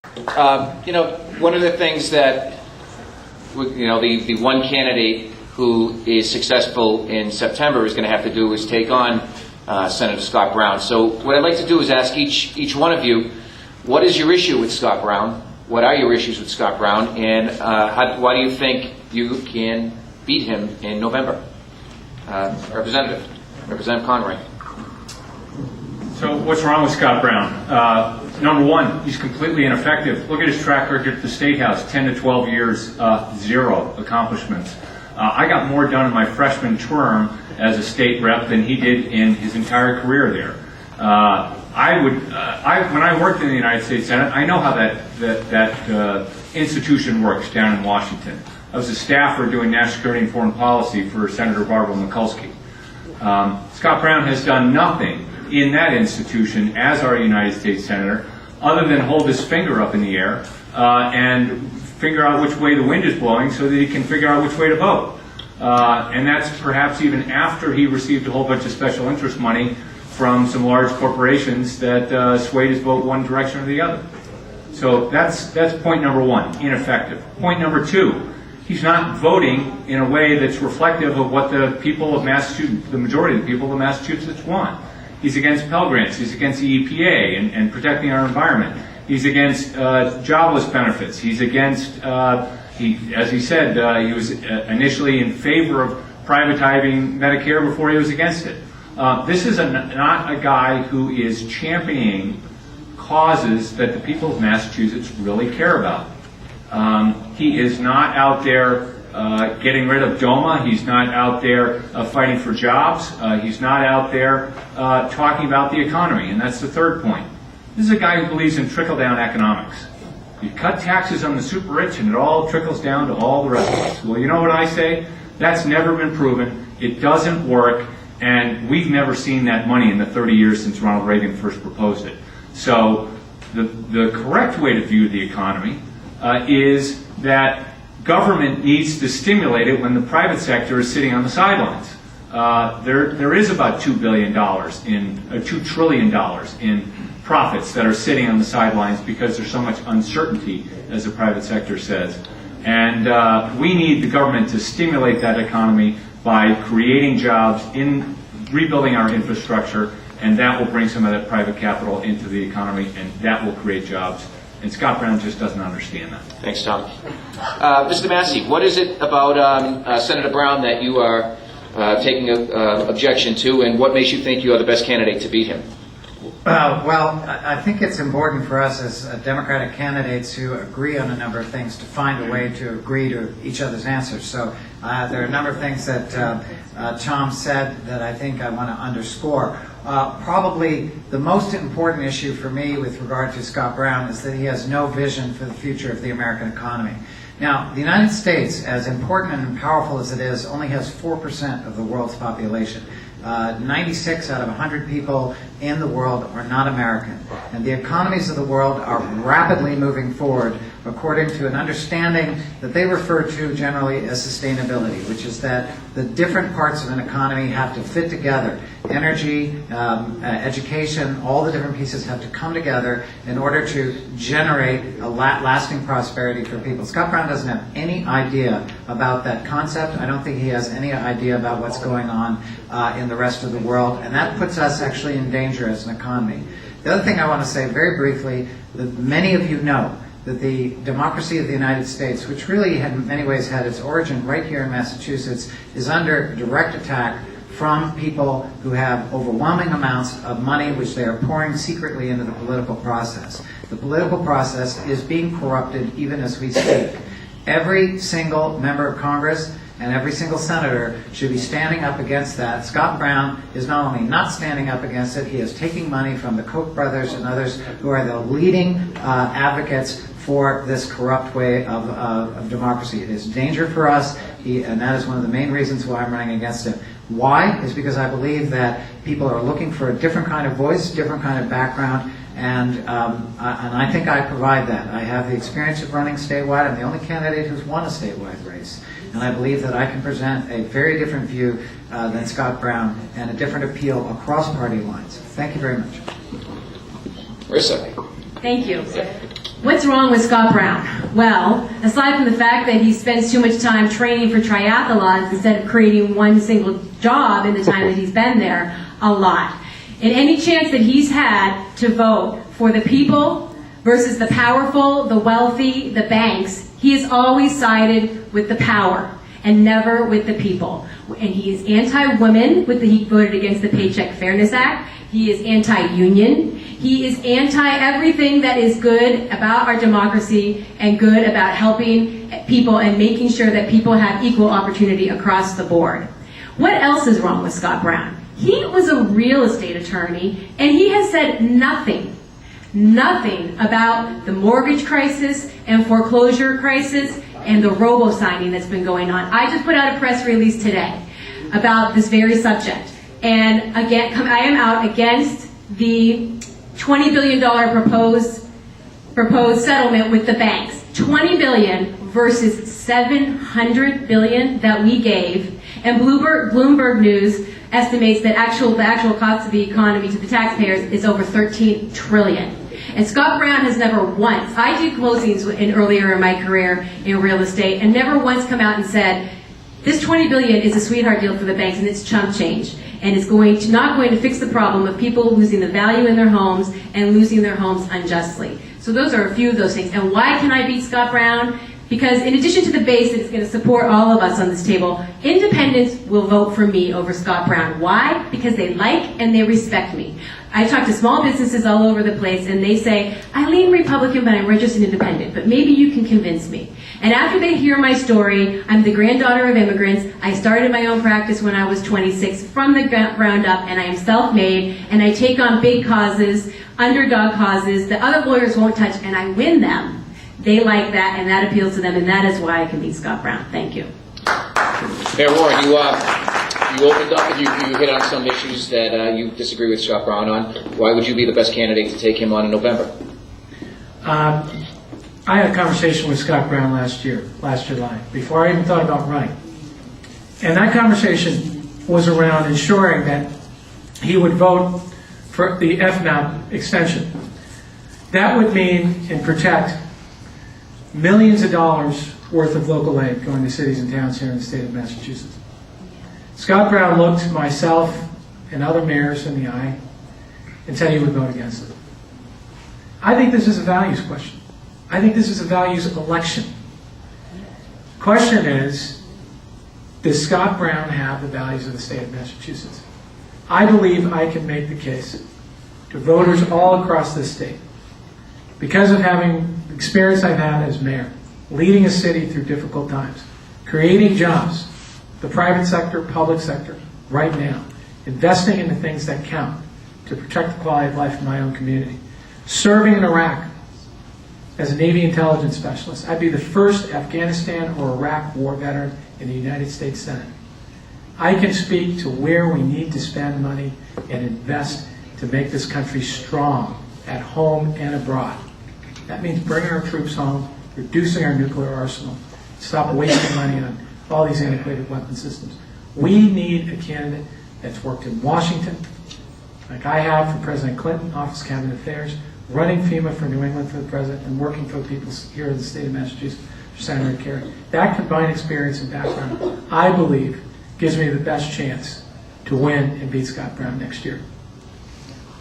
One of the things that, the one candidate who is successful in September is going to have to do is take on Senator Scott Brown. So what I'd like to do is ask each one of you, what is your issue with Scott Brown? What are your issues with Scott Brown? And why do you think you can beat him in November? Representative Conroy. So what's wrong with Scott Brown? Number one, he's completely ineffective. Look at his track record at the State House, 10 to 12 years, zero accomplishments. I got more done in my freshman term as a state rep than he did in his entire career there. When I worked in the United States Senate, I know how that institution works down in Washington. I was a staffer doing national security and foreign policy for Senator Barbara Mikulski. Scott Brown has done nothing in that institution as our United States Senator other than hold his finger up in the air and figure out which way the wind is blowing so that he can figure out which way to vote. And that's perhaps even after he received a whole bunch of special interest money from some large corporations that swayed his vote one direction or the other. So that's point number one, ineffective. Point number two, he's not voting in a way that's reflective of what the people of Massachusetts, the majority of the people of Massachusetts want. He's against Pell Grants, he's against the EPA and protecting our environment. He's against jobless benefits. He's against, as he said, he was initially in favor of privatizing Medicare before he was against it. This is not a guy who is championing causes that the people of Massachusetts really care about. He is not out there getting rid of DOMA. He's not out there fighting for jobs. He's not out there talking about the economy, and that's the third point. This is a guy who believes in trickle-down economics. You cut taxes on the super rich and it all trickles down to all the rest of us. Well, you know what I say? That's never been proven. It doesn't work, and we've never seen that money in the 30 years since Ronald Reagan first proposed it. So the correct way to view the economy is that government needs to stimulate it when the private sector is sitting on the sidelines. There is about $2 trillion in profits that are sitting on the sidelines because there's so much uncertainty, as the private sector says. And we need the government to stimulate that economy by creating jobs, in rebuilding our infrastructure, and that will bring some of that private capital into the economy, and that will create jobs. And Scott Brown just doesn't understand that. Thanks, Tom. Mr. Massey, what is it about Senator Brown that you are taking objection to, and what makes you think you are the best candidate to beat him? Well, I think it's important for us as Democratic candidates who agree on a number of things to find a way to agree to each other's answers. So there are a number of things that Tom said that I think I want to underscore. Probably the most important issue for me with regard to Scott Brown is that he has no vision for the future of the American economy. Now, the United States, as important and powerful as it is, only has 4% of the world's population. 96 out of 100 people in the world are not American. And the economies of the world are rapidly moving forward according to an understanding that they refer to generally as sustainability, which is that the different parts of an economy have to fit together. Energy, education, all the different pieces have to come together in order to generate a lasting prosperity for people. Scott Brown doesn't have any idea about that concept. I don't think he has any idea about what's going on in the rest of the world, and that puts us actually in danger as an economy. The other thing I want to say very briefly, that many of you know, that the democracy of the United States, which really in many ways had its origin right here in Massachusetts, is under direct attack from people who have overwhelming amounts of money which they are pouring secretly into the political process. The political process is being corrupted even as we speak. Every single member of Congress and every single senator should be standing up against that. Scott Brown is not only not standing up against it, he is taking money from the Koch brothers and others who are the leading advocates for this corrupt way of democracy. It is a danger for us, and that is one of the main reasons why I'm running against him. Why? Is because I believe that people are looking for a different kind of voice, different kind of background, and I think I provide that. I have the experience of running statewide. I'm the only candidate who's won a statewide race. And I believe that I can present a very different view than Scott Brown and a different appeal across party lines. Thank you very much. Marissa. Thank you. What's wrong with Scott Brown? Well, aside from the fact that he spends too much time training for triathlons instead of creating one single job in the time that he's been there, a lot. And any chance that he's had to vote for the people versus the powerful, the wealthy, the banks, he has always sided with the power and never with the people. And he is anti-women, he voted against the Paycheck Fairness Act. He is anti-union. He is anti-everything that is good about our democracy and good about helping people and making sure that people have equal opportunity across the board. What else is wrong with Scott Brown? He was a real estate attorney, and he has said nothing about the mortgage crisis and foreclosure crisis and the robo-signing that's been going on. I just put out a press release today about this very subject. And again, I am out against the $20 billion proposed settlement with the banks. $20 billion versus $700 billion that we gave. And Bloomberg News estimates that the actual cost of the economy to the taxpayers is over $13 trillion. And Scott Brown has never once, I did closings earlier in my career in real estate, and never once come out and said, this $20 billion is a sweetheart deal for the banks and it's chump change. And it's not going to fix the problem of people losing the value in their homes and losing their homes unjustly. So those are a few of those things. And why can I beat Scott Brown? Because in addition to the base that is going to support all of us on this table, independents will vote for me over Scott Brown. Why? Because they like and they respect me. I talk to small businesses all over the place and they say, I lean Republican, but I'm registered independent, but maybe you can convince me. And after they hear my story, I'm the granddaughter of immigrants. I started my own practice when I was 26 from the ground up, and I am self-made, and I take on big causes, underdog causes that other lawyers won't touch, and I win them. They like that, and that appeals to them, and that is why I can beat Scott Brown. Thank you. Mayor Warren, you opened up and you hit on some issues that you disagree with Scott Brown on. Why would you be the best candidate to take him on in November? I had a conversation with Scott Brown last July, before I even thought about running. And that conversation was around ensuring that he would vote for the FMAP extension. That would mean and protect millions of dollars worth of local aid going to cities and towns here in the state of Massachusetts. Scott Brown looked myself and other mayors in the eye and said he would vote against it. I think this is a values question. I think this is a values election. Question is, does Scott Brown have the values of the state of Massachusetts? I believe I can make the case to voters all across this state, because of having the experience I've had as mayor, leading a city through difficult times, creating jobs, the private sector, public sector, right now, investing in the things that count to protect the quality of life in my own community, serving in Iraq as a Navy intelligence specialist. I'd be the first Afghanistan or Iraq war veteran in the United States Senate. I can speak to where we need to spend money and invest to make this country strong at home and abroad. That means bringing our troops home, reducing our nuclear arsenal, stop wasting money on all these antiquated weapon systems. We need a candidate that's worked in Washington, like I have for President Clinton, Office of Cabinet Affairs, running FEMA for New England for the president, and working for the people here in the state of Massachusetts for Senator Kerry. That combined experience and background, I believe, gives me the best chance to win and beat Scott Brown next year.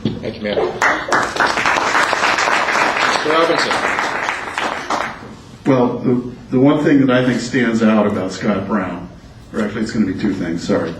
Thank you, Mayor. Mr. Robinson. Well, the one thing that I think stands out about Scott Brown, or actually it's going to be two things, sorry.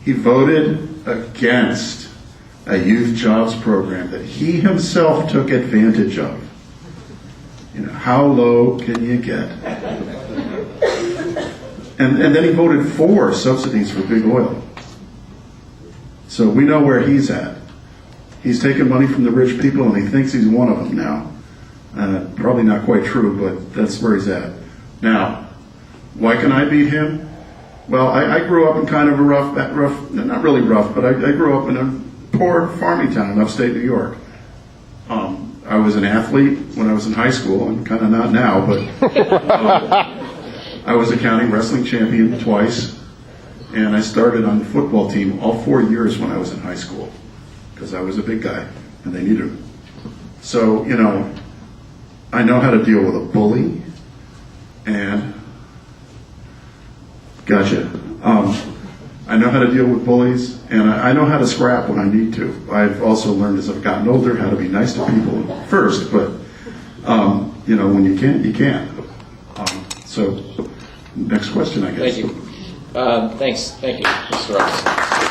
He voted against a youth jobs program that he himself took advantage of. You know, how low can you get? And then he voted for subsidies for big oil. So we know where he's at. He's taking money from the rich people and he thinks he's one of them now. Probably not quite true, but that's where he's at. Now, why can I beat him? Well, I grew up in kind of a rough, not really rough, but I grew up in a poor farming town in upstate New York. I was an athlete when I was in high school, and kind of not now, but I was a county wrestling champion twice, and I started on the football team all 4 years when I was in high school, because I was a big guy, and they needed me. So, you know, I know how to deal with a bully, and gotcha. I know how to deal with bullies, and I know how to scrap when I need to. I've also learned as I've gotten older how to be nice to people first, but when you can't, you can't. So, next question, I guess. Thank you. Thank you, Mr. Ross.